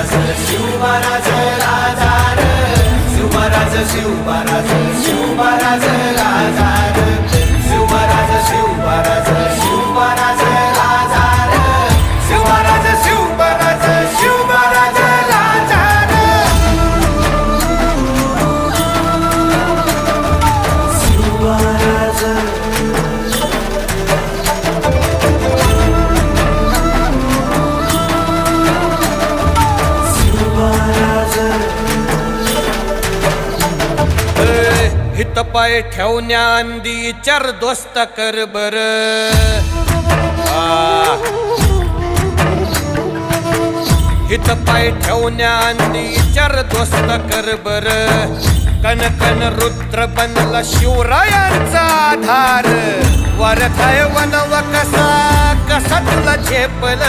शिवबाराज शिवबाराज राजा रे शिवबाराज शिवबाराज शिवबाराज राजा रे शिवबाराज शिवबाराज शिवबाराज राजा रे शिवबाराज शिवबाराज शिवबाराज राजा रे शिवबाराज हित पाय ठेवण्याआंदी चार दोस्त कर बर हित पाय ठेवण्याआंदी चार दोस्त कर बर कन कन रुद्र बनला शिवरायांचा आधार वरथाय वनव कसा कसा तुला झेपल